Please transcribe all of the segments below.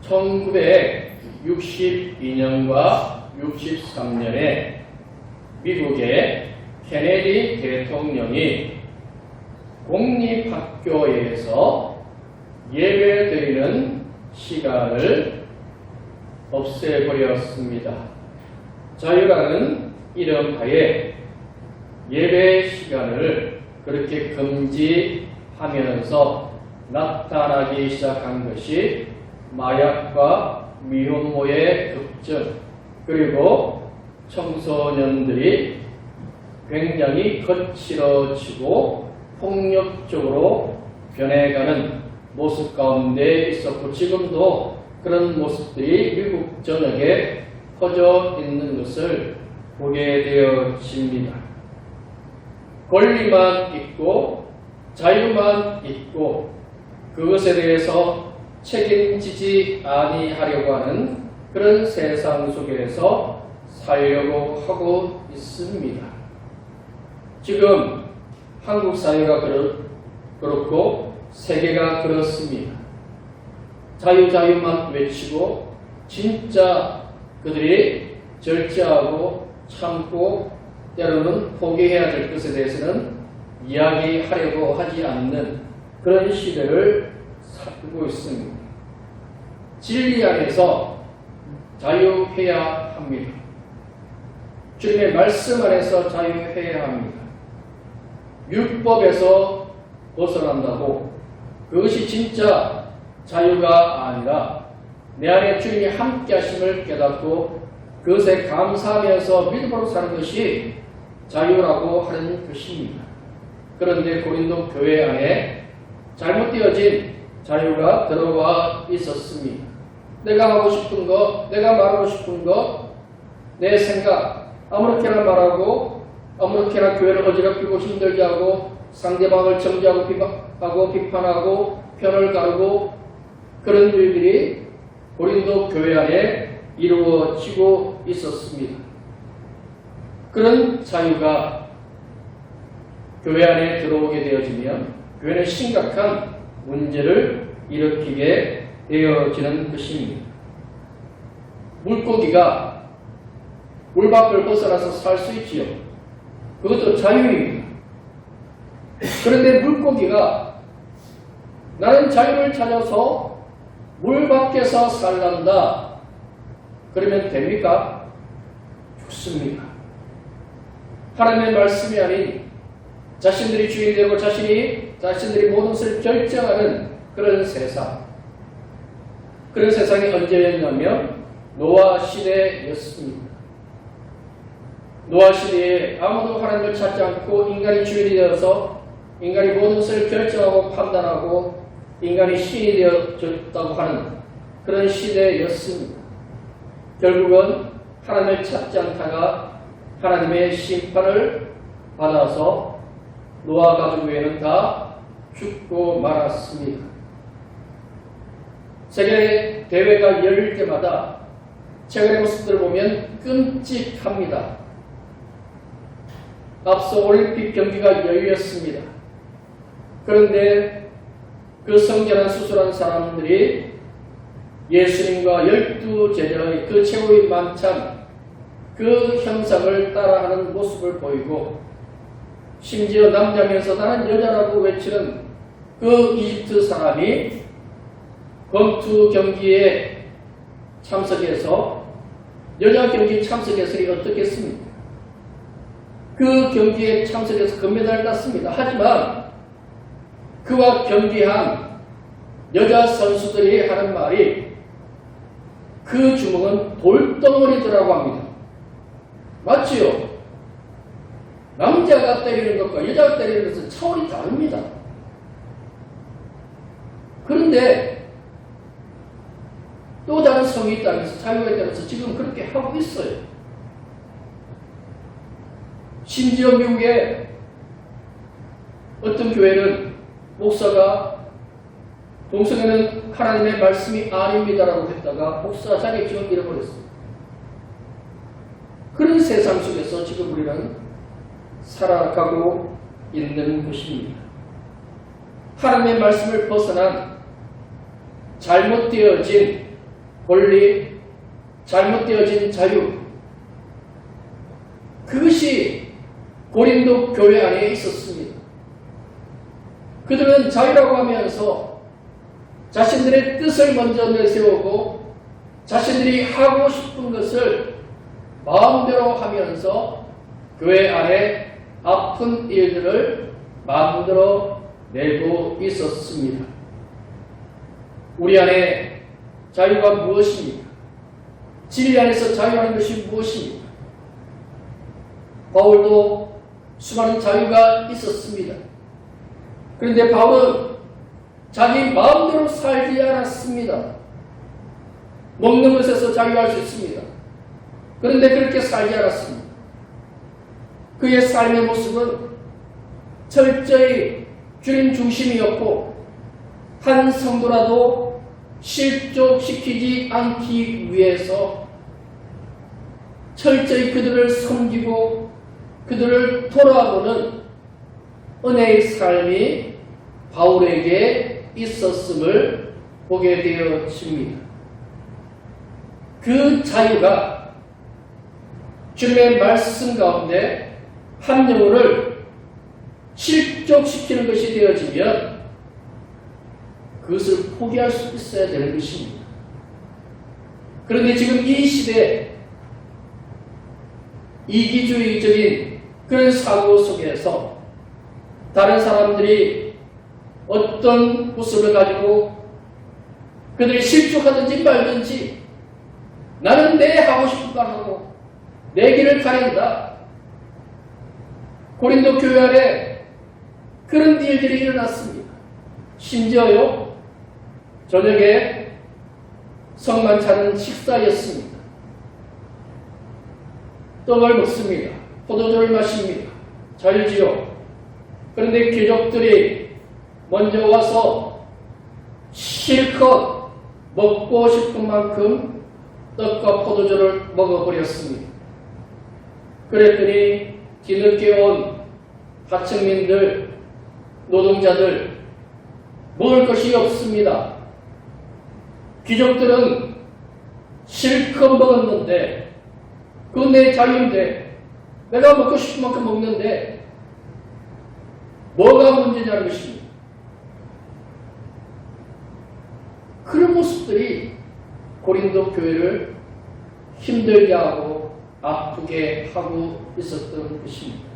1962년과 63년에 미국의 케네디 대통령이 공립학교에서 예배드리는 시간을 없애버렸습니다. 자유라는 이름하에 예배 시간을 그렇게 금지하면서 나타나기 시작한 것이 마약과 미혼모의 급증, 그리고 청소년들이 굉장히 거칠어지고 폭력적으로 변해가는 모습 가운데 있었고, 지금도 그런 모습들이 미국 전역에 퍼져 있는 것을 보게 되어집니다. 권리만 있고 자유만 있고 그것에 대해서 책임지지 아니하려고 하는 그런 세상 속에서 살려고 하고 있습니다. 지금 한국 사회가 그렇고 세계가 그렇습니다. 자유만 외치고 진짜 그들이 절제하고 참고 때로는 포기해야 될 것에 대해서는 이야기하려고 하지 않는 그런 시대를 살고 있습니다. 진리 안에서 자유해야 합니다. 주님의 말씀 안에서 자유해야 합니다. 율법에서 벗어난다고 그것이 진짜 자유가 아니라 내 안에 주님이 함께 하심을 깨닫고 그것에 감사하면서 믿음으로 사는 것이 자유라고 하는 것입니다. 그런데 고린도 교회 안에 잘못되어진 자유가 들어와 있었습니다. 내가 하고 싶은 것, 내가 말하고 싶은 것, 내 생각 아무렇게나 말하고 아무렇게나 교회를 어지럽히고 힘들게 하고 상대방을 정죄하고 비판하고 편을 가르고 그런 일들이 고린도 교회 안에 이루어지고 있었습니다. 그런 자유가 교회 안에 들어오게 되어지면 교회는 심각한 문제를 일으키게 되어지는 것입니다. 물고기가 물 밖을 벗어나서 살 수 있지요. 그것도 자유입니다. 그런데 물고기가 나는 자유를 찾아서 물 밖에서 살란다. 그러면 됩니까? 죽습니다. 하나님의 말씀이 아닌 자신들이 주인이 되고 자신들이 모든 것을 결정하는 그런 세상. 그런 세상이 언제였냐면 노아 시대였습니다. 노아 시대에 아무도 하나님을 찾지 않고 인간이 주인이 되어서 인간이 모든 것을 결정하고 판단하고 인간이 신이 되어졌다고 하는 그런 시대였습니다. 결국은 하나님을 찾지 않다가 하나님의 심판을 받아서 노아 가족 외에는 다 죽고 말았습니다. 세계 대회가 열릴 때마다 최근의 모습들을 보면 끔찍합니다. 앞서 올림픽 경기가 열렸습니다. 그런데 그 성전한 수술한 사람들이 예수님과 12제자의 그 최후의 만찬 그 형상을 따라하는 모습을 보이고 심지어 남자면서 나는 여자라고 외치는 그 이집트 사람이 권투 경기에 참석해서 여자 경기에 참석했으니 어떻겠습니까? 그 경기에 참석해서 금메달을 땄습니다. 하지만 그와 경기한 여자 선수들이 하는 말이 그 주먹은 돌덩어리더라고 합니다. 맞지요? 남자가 때리는 것과 여자가 때리는 것은 차원이 다릅니다. 그런데 또 다른 성이 있다면서 자유가 있다면서 지금 그렇게 하고 있어요. 심지어 미국의 어떤 교회는 목사가 동성애는 하나님의 말씀이 아닙니다라고 했다가 목사 자격증을 잃어버렸습니다. 그런 세상 속에서 지금 우리는 살아가고 있는 것입니다. 하나님의 말씀을 벗어난 잘못되어진 권리, 잘못되어진 자유, 그것이 고린도 교회 안에 있었습니다. 그들은 자유라고 하면서 자신들의 뜻을 먼저 내세우고 자신들이 하고 싶은 것을 마음대로 하면서 교회 안에 아픈 일들을 만들어 내고 있었습니다. 우리 안에 자유가 무엇입니까? 진리 안에서 자유하는 것이 무엇입니까? 바울도 수많은 자유가 있었습니다. 그런데 바울은 자기 마음대로 살지 않았습니다. 먹는 것에서 자유할 수 있습니다. 그런데 그렇게 살지 않았습니다. 그의 삶의 모습은 철저히 주님 중심이었고 한 성도라도 실족시키지 않기 위해서 철저히 그들을 섬기고 그들을 돌아보는 은혜의 삶이 바울에게 있었음을 보게 되어집니다. 그 자유가 주님의 말씀 가운데 한 영혼을 실족시키는 것이 되어지면 그것을 포기할 수 있어야 되는 것입니다. 그런데 지금 이 시대 이기주의적인 그런 사고 속에서 다른 사람들이 어떤 모습을 가지고 그들이 실족하든지 말든지 나는 내 하고 싶은 걸 하고 내 길을 가린다. 고린도 교회 안에 그런 일들이 일어났습니다. 심지어요 저녁에 성만찬은 식사였습니다. 떡을 먹습니다. 포도주를 마십니다. 자유지요. 그런데 귀족들이 먼저 와서 실컷 먹고 싶은 만큼 떡과 포도주를 먹어버렸습니다. 그랬더니 뒤늦게 온 하층민들, 노동자들 먹을 것이 없습니다. 귀족들은 실컷 먹었는데 그건 내 자유인데 내가 먹고 싶은 만큼 먹는데 뭐가 문제냐는 것입니다. 그런 모습들이 고린도 교회를 힘들게 하고 아프게 하고 있었던 것입니다.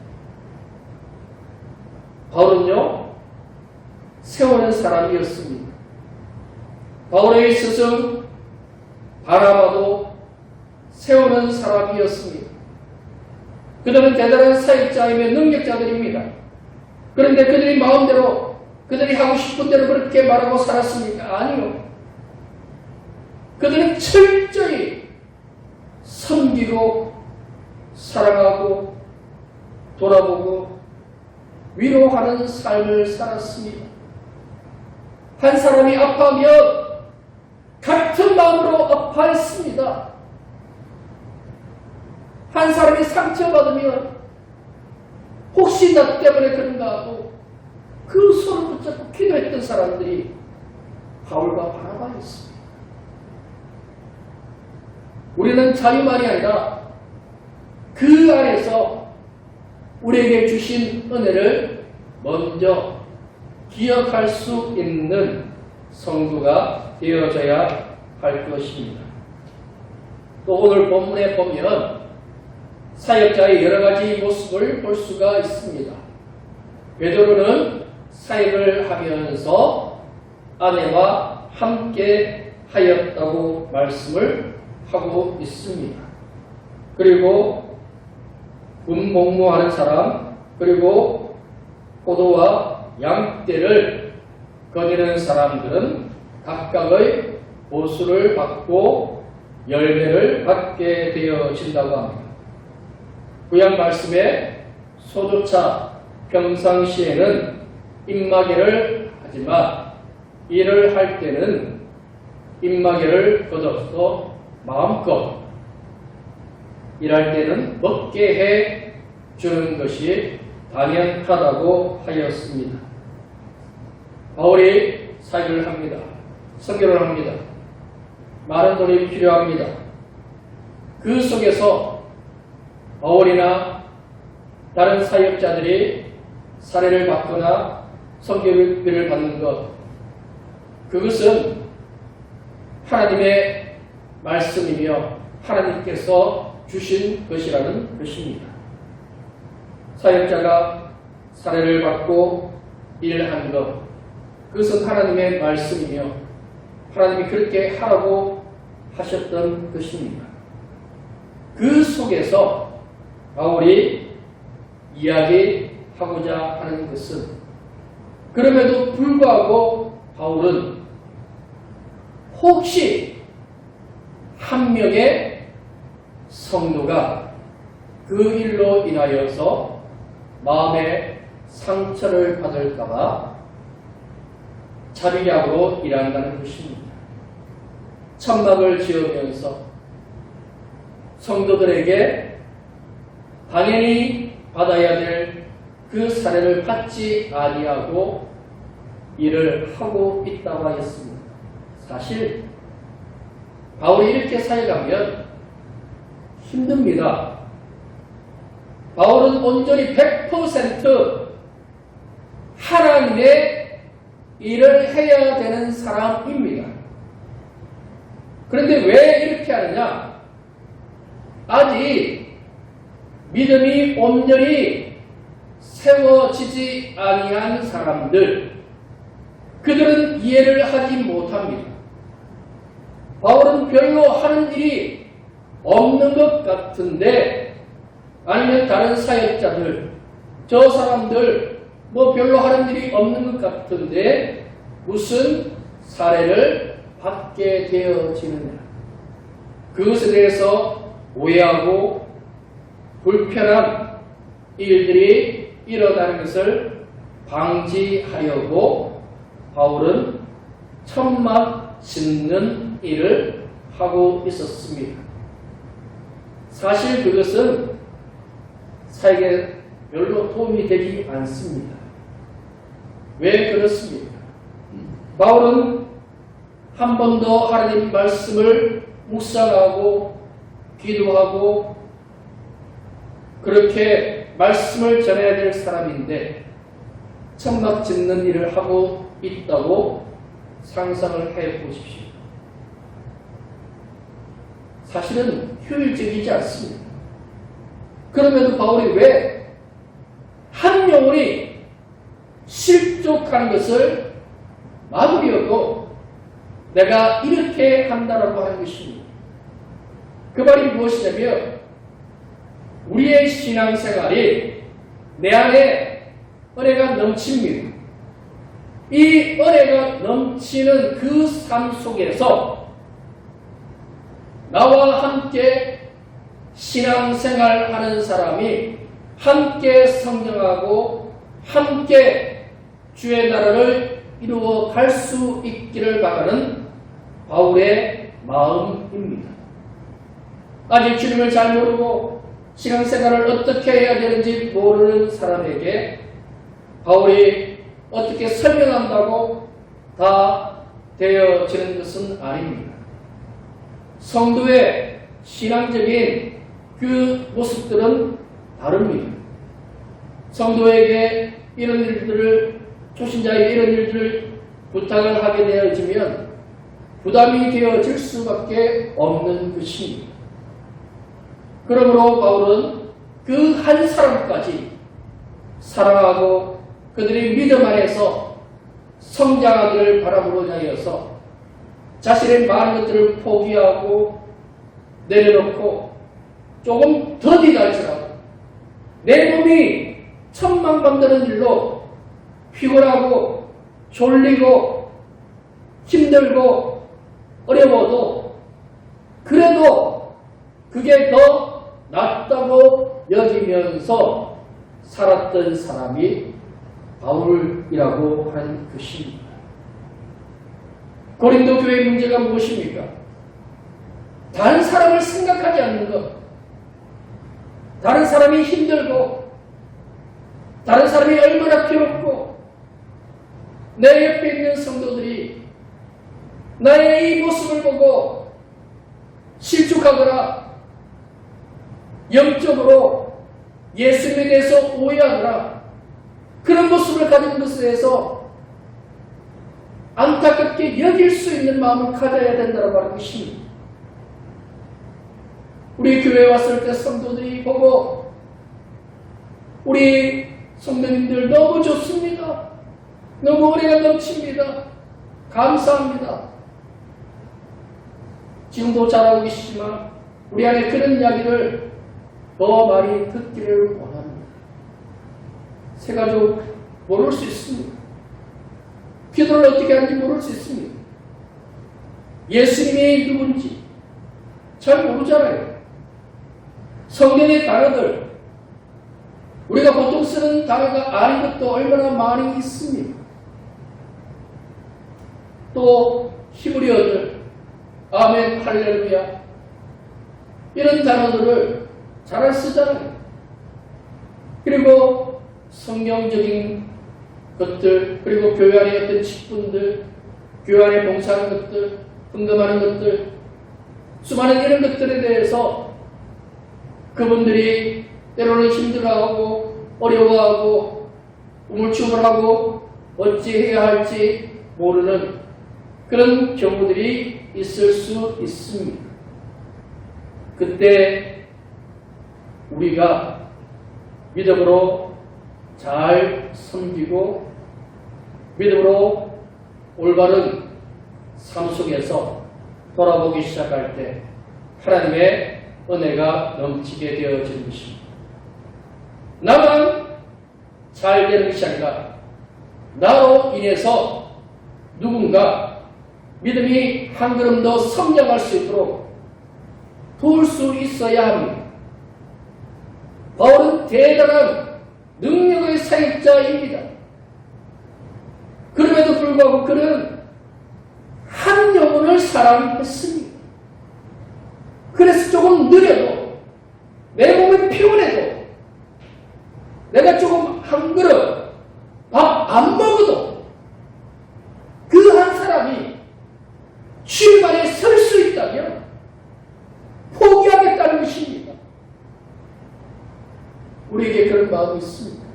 바울은요 세우는 사람이었습니다. 바울의 스승 바나바도 세우는 사람이었습니다. 그들은 대단한 사역자이며 능력자들입니다. 그런데 그들이 마음대로 그들이 하고 싶은 대로 그렇게 말하고 살았습니까? 아니요. 그들은 철저히 섬기고 사랑하고 돌아보고 위로하는 삶을 살았습니다. 한 사람이 아파하면 같은 마음으로 아파했습니다. 한 사람이 상처받으면 혹시 나 때문에 그런가 하고 그 손을 붙잡고 기도했던 사람들이 바울과 바나바였습니다. 우리는 자유만이 아니라 그 안에서 우리에게 주신 은혜를 먼저 기억할 수 있는 성도가 되어져야 할 것입니다. 또 오늘 본문에 보면 사역자의 여러 가지 모습을 볼 수가 있습니다. 베드로는 사역을 하면서 아내와 함께 하였다고 말씀을 하고 있습니다. 그리고 운복무하는 사람, 그리고 포도와 양떼를 거니는 사람들은 각각의 보수를 받고 열매를 받게 되어진다고 합니다. 구약 말씀에 소조차 평상시에는 입마개를 하지만 일을 할 때는 입마개를 걷어서 마음껏 일할 때는 먹게 해 주는 것이 당연하다고 하였습니다. 바울이 사역을 합니다. 선교를 합니다. 많은 돈이 필요합니다. 그 속에서 바울이나 다른 사역자들이 사례를 받거나 선교비를 받는 것, 그것은 하나님의 말씀이며 하나님께서 주신 것이라는 것입니다. 사역자가 사례를 받고 일하는 것, 그것은 하나님의 말씀이며 하나님이 그렇게 하라고 하셨던 것입니다. 그 속에서 바울이 이야기하고자 하는 것은, 그럼에도 불구하고 바울은 혹시 한 명의 성도가 그 일로 인하여서 마음의 상처를 받을까봐 자비약으로 일한다는 것입니다. 천막을 지으면서 성도들에게 당연히 받아야 될 그 사례를 받지 아니하고 일을 하고 있다고 하였습니다. 사실 바울이 이렇게 사역하면 힘듭니다. 바울은 온전히 100% 하나님의 일을 해야 되는 사람입니다. 그런데 왜 이렇게 하느냐? 아직 믿음이 온전히 세워지지 아니한 사람들, 그들은 이해를 하지 못합니다. 바울은 별로 하는 일이 없는 것 같은데, 아니면 다른 사역자들, 저 사람들 뭐 별로 하는 일이 없는 것 같은데 무슨 사례를 받게 되어지느냐. 그것에 대해서 오해하고 불편한 일들이 일어나는 것을 방지하려고 바울은 천막 짓는 일을 하고 있었습니다. 사실 그것은 사역에 별로 도움이 되지 않습니다. 왜 그렇습니까? 바울은 한 번도 하나님 말씀을 묵상하고 기도하고 그렇게 말씀을 전해야 될 사람인데 천막 짓는 일을 하고 있다고 상상을 해 보십시오. 사실은 효율적이지 않습니다. 그럼에도 바울이 왜 한 영혼이 실족하는 것을 막으려고 내가 이렇게 한다라고 하는 것입니다. 그 말이 무엇이냐면 우리의 신앙생활이 내 안에 은혜가 넘칩니다. 이 은혜가 넘치는 그 삶 속에서 나와 함께 신앙생활하는 사람이 함께 성장하고 함께 주의 나라를 이루어 갈 수 있기를 바라는 바울의 마음입니다. 아직 주님을 잘 모르고 신앙생활을 어떻게 해야 되는지 모르는 사람에게 바울이 어떻게 설명한다고 다 되어지는 것은 아닙니다. 성도의 신앙적인 그 모습들은 다릅니다. 성도에게 이런 일들을, 초신자에게 이런 일들을 부탁을 하게 되어지면 부담이 되어질 수밖에 없는 것입니다. 그러므로 바울은 그 한 사람까지 사랑하고 그들이 믿음 안에서 성장하기를 바라므로 하여서 자신의 많은 것들을 포기하고 내려놓고 조금 더디다 할지라도 내 몸이 천만 만드는 일로 피곤하고 졸리고 힘들고 어려워도 그래도 그게 더 낫다고 여기면서 살았던 사람이 바울이라고 하는 것입니다. 고린도 교회의 문제가 무엇입니까? 다른 사람을 생각하지 않는 것, 다른 사람이 힘들고 다른 사람이 얼마나 괴롭고 내 옆에 있는 성도들이 나의 이 모습을 보고 실족하거나 영적으로 예수님에 대해서 오해하거나 그런 모습을 가진 것에 대해서 안타깝게 여길 수 있는 마음을 가져야 된다고 하는 것입니다. 우리 교회에 왔을 때 성도들이 보고 우리 성도님들 너무 좋습니다. 너무 은혜가 넘칩니다. 감사합니다. 지금도 잘하고 계시지만 우리 안에 그런 이야기를 더 많이 듣기를 원합니다. 세 가족 모를 수 있습니다. 기도를 어떻게 하는지 모를 수 있습니다. 예수님이 누군지 잘 모르잖아요. 성경의 단어들, 우리가 보통 쓰는 단어가 아닌 것도 얼마나 많이 있습니다. 또 히브리어들, 아멘, 할렐루야 이런 단어들을 잘 쓰잖아요. 그리고 성경적인 것들, 그리고 교회 안의 어떤 직분들, 교회 안에 봉사하는 것들, 헌금하는 것들, 수많은 이런 것들에 대해서 그분들이 때로는 힘들어하고 어려워하고 우물쭈물하고 어찌해야 할지 모르는 그런 경우들이 있을 수 있습니다. 그때 우리가 믿음으로 잘 섬기고 믿음으로 올바른 삶 속에서 돌아보기 시작할 때 하나님의 은혜가 넘치게 되어지는 것입니다. 나만 잘 되는 것이 아니라 나로 인해서 누군가 믿음이 한 걸음 더 성장할 수 있도록 도울 수 있어야 합니다. 바울은 대단한 능력의 사역자입니다. 그럼에도 불구하고 그는 한 영혼을 사랑했습니다. 그래서 조금 느려도 내 몸이 피곤해도 내가 조금 한 그릇 밥 안 먹어도 그 한 사람이 주님 안에 설 수 있다면 포기하겠다는 것입니다. 우리에게 그런 마음이 있습니다.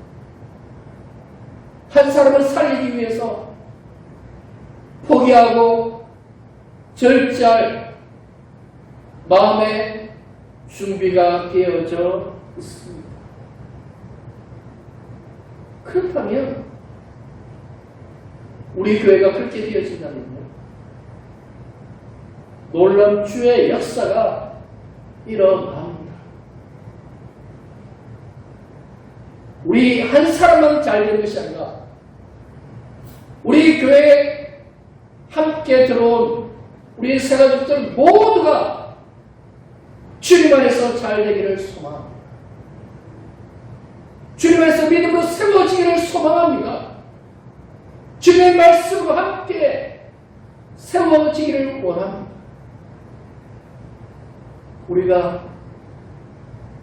한 사람을 살리기 위해서 포기하고 절제할 마음의 준비가 되어져 있습니다. 그렇다면 우리 교회가 그렇게 되어진다면요, 놀라운 주의 역사가 일어납니다. 우리 한 사람만 잘 되는 것이 아니라 우리 교회에 함께 들어온 우리 새가족들 모두가 주님 안에서 잘 되기를 소망합니다. 주님 안에서 믿음으로 세워지기를 소망합니다. 주님의 말씀과 함께 세워지기를 원합니다. 우리가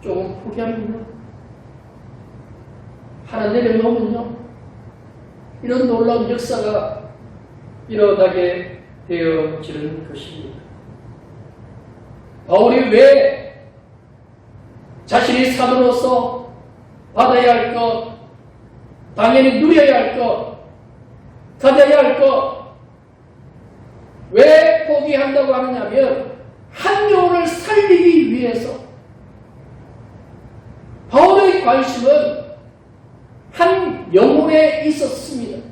조금 포기하면요, 하나 내려놓으면요, 이런 놀라운 역사가 일어나게 되어지는 것입니다. 바울이 왜 자신이 사도로서 받아야 할 것, 당연히 누려야 할 것, 가져야 할 것, 왜 포기한다고 하느냐면 한 영혼을 살리기 위해서. 바울의 관심은 한 영혼에 있었습니다.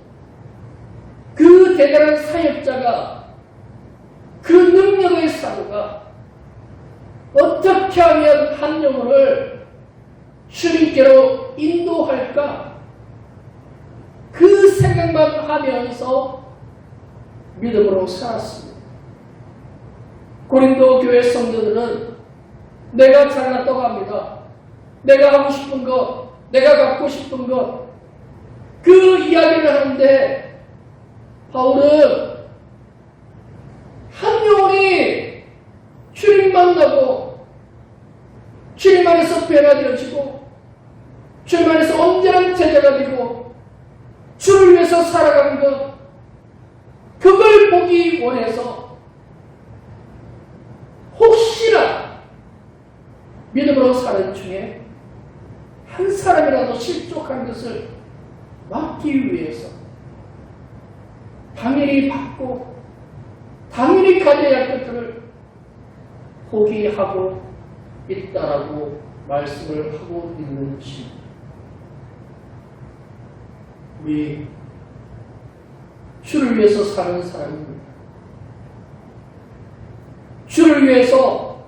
그 대단한 사역자가, 그 능력의 사도가 어떻게 하면 한 영혼을 주님께로 인도할까? 그 생각만 하면서 믿음으로 살았습니다. 고린도 교회 성도들은 내가 잘났다고 합니다. 내가 하고 싶은 것, 내가 갖고 싶은 것, 그 이야기를 하는데 바울은 한 영혼이 주님 만나고 주님 안에서 변화되어지고 주님 안에서 온전한 제자가 되고 주를 위해서 살아가는 것, 그걸 보기 원해서 혹시나 믿음으로 사는 중에 한 사람이라도 실족한 것을 막기 위해서 당연히 받고 당연히 가져야 할 것들을 포기하고 있다라고 말씀을 하고 있는 것입니다. 우리 주를 위해서 사는 사람입니다. 주를 위해서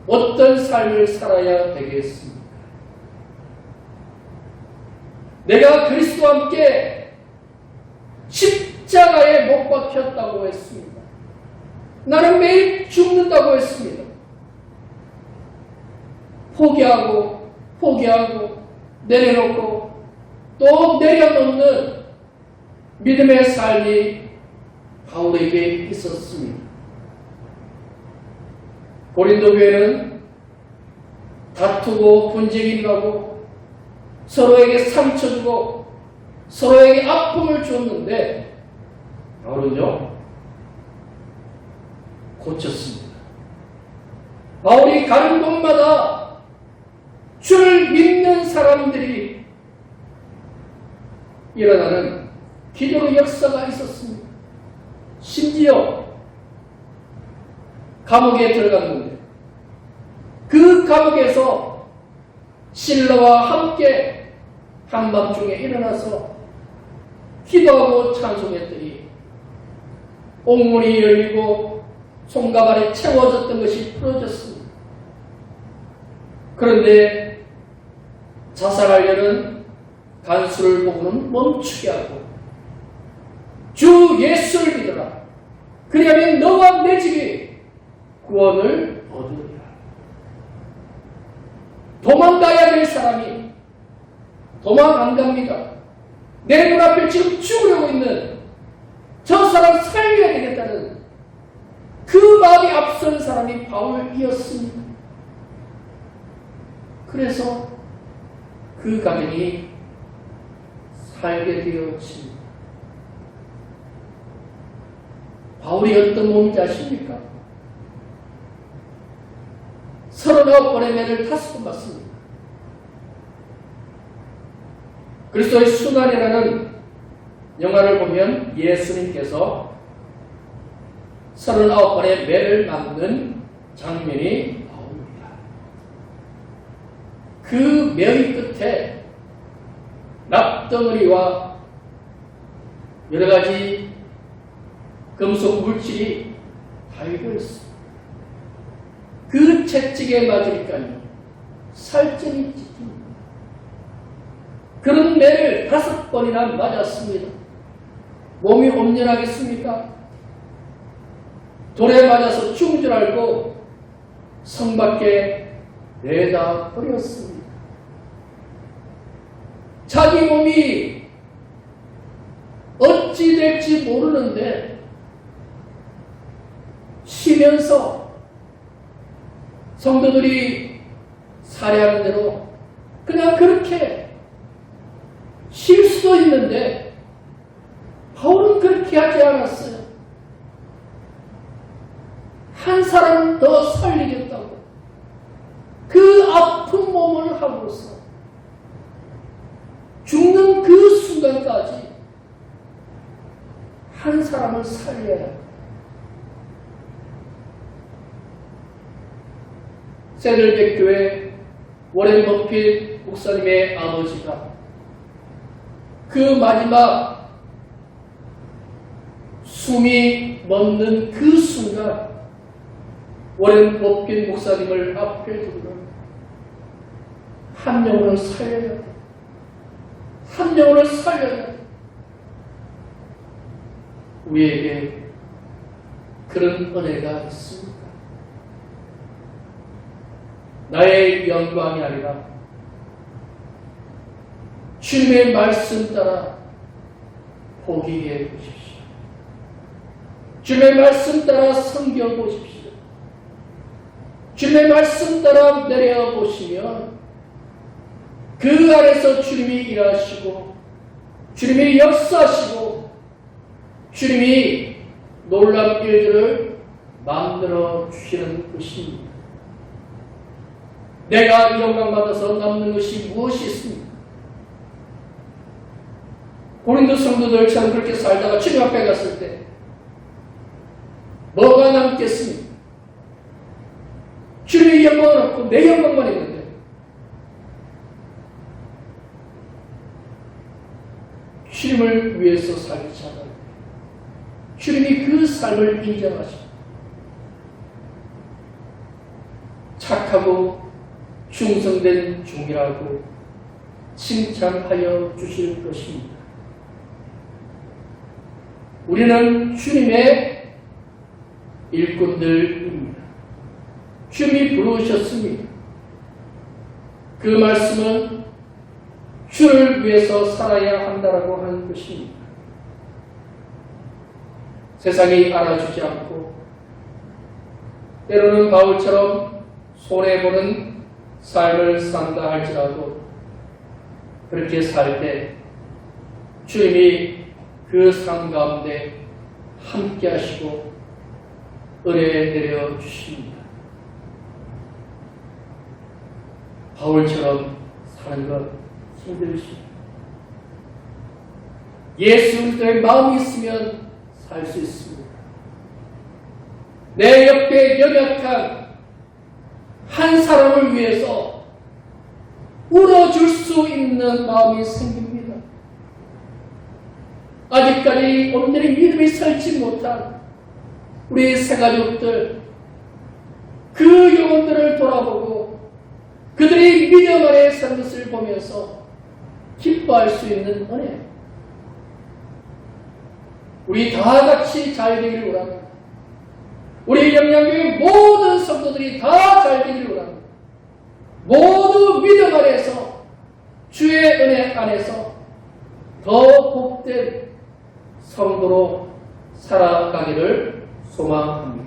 어떤 삶을 살아야 되겠습니까? 내가 그리스도와 함께 십자가에 못 박혔다고 했습니다. 나는 매일 죽는다고 했습니다. 포기하고 내려놓고 또 내려놓는 믿음의 삶이 바울에게 있었습니다. 고린도 교회는 다투고 분쟁이 일어나고 서로에게 상처 주고 서로에게 아픔을 줬는데 바울은요 고쳤습니다. 바울이 가는 곳마다 주를 믿는 사람들이 일어나는 기적의 역사가 있었습니다. 심지어 감옥에 들어갔는데 그 감옥에서 실라와 함께 한밤중에 일어나서 기도하고 찬송했더니 옥문이 열리고 손과 발에 채워졌던 것이 풀어졌습니다. 그런데 자살하려는 간수를 보고는 멈추게 하고 주 예수를 믿어라. 그리하면 너와 내 집이 구원을 얻으리라. 도망가야 될 사람이 도망 안 갑니다. 내 눈앞에 지금 죽으려고 있는 저 사람 살려야 되겠다는 그 마음이 앞선 사람이 바울이었습니다. 그래서 그 가정이 살게 되었습니다. 바울이 어떤 몸인지 아십니까? 39번의 매를 5번 맞습니다. 그리스도의 순환이라는 영화를 보면 예수님께서 39번의 매를 맞는 장면이 나옵니다. 그 매의 끝에 납덩어리와 여러 가지 금속 물질이 달려 있습니다. 그 채찍에 맞으니까요 살점이 찍힙니다. 그런 매를 5번이나 맞았습니다. 몸이 온전하겠습니까? 돌에 맞아서 죽은 줄 알고 성 밖에 내다 버렸습니다. 자기 몸이 어찌 될지 모르는데 쉬면서 성도들이 살해하는 대로 그냥 그렇게 쉴 수도 있는데 바울은 그렇게 하지 않았어요. 한 사람 더 살리겠다고 그 아픈 몸을 함으로써 죽는 그 순간까지 한 사람을 살려야 합니다. 세들백 교회 워렌 버핏 목사님의 아버지가 그 마지막 숨이 멎는 그 순간 워렌 버핏 목사님을 앞에 두고 한 영혼을 살려야 돼. 한 영혼을 살려야 돼. 우리에게 그런 은혜가 있습니까? 나의 영광이 아니라 주님의 말씀 따라 포기해 보십시오. 주님의 말씀 따라 섬겨 보십시오. 주님의 말씀 따라 내려 보시면 그 안에서 주님이 일하시고 주님이 역사하시고 주님이 놀라운 일들을 만들어 주시는 것입니다. 내가 영광받아서 남는 것이 무엇이 있습니까? 고린도 성도들처럼 그렇게 살다가 주님 앞에 갔을 때 뭐가 남겠습니까? 주님의 영광은 없고 내 영광만 있는데 주님을 위해서 살기 시작합니다. 주님이 그 삶을 인정하십니다. 착하고 충성된 종이라고 칭찬하여 주실 것입니다. 우리는 주님의 일꾼들입니다. 주님이 부르셨습니다. 그 말씀은 주를 위해서 살아야 한다라고 하는 것입니다. 세상이 알아주지 않고 때로는 바울처럼 손해보는 삶을 산다 할지라도 그렇게 살 때 주님이 그 삶 가운데 함께 하시고 은혜 내려 주십니다. 바울처럼 사는 것 힘드십니다. 예수 그리스도의 마음이 있으면 살 수 있습니다. 내 옆에 연약한 한 사람을 위해서 울어줄 수 있는 마음이 생깁니다. 아직까지 온전히 믿음이 설치 못한 우리 새가족들, 그 영혼들을 돌아보고 그들이 믿음 안에 사는 것을 보면서 기뻐할 수 있는 은혜. 우리 다 같이 잘 되기를 원합니다. 우리 영양교회 모든 성도들이 다 잘 되기를 원합니다. 모두 믿음 안에서 주의 은혜 안에서 더 복된 성도로 살아가기를 소망합니다.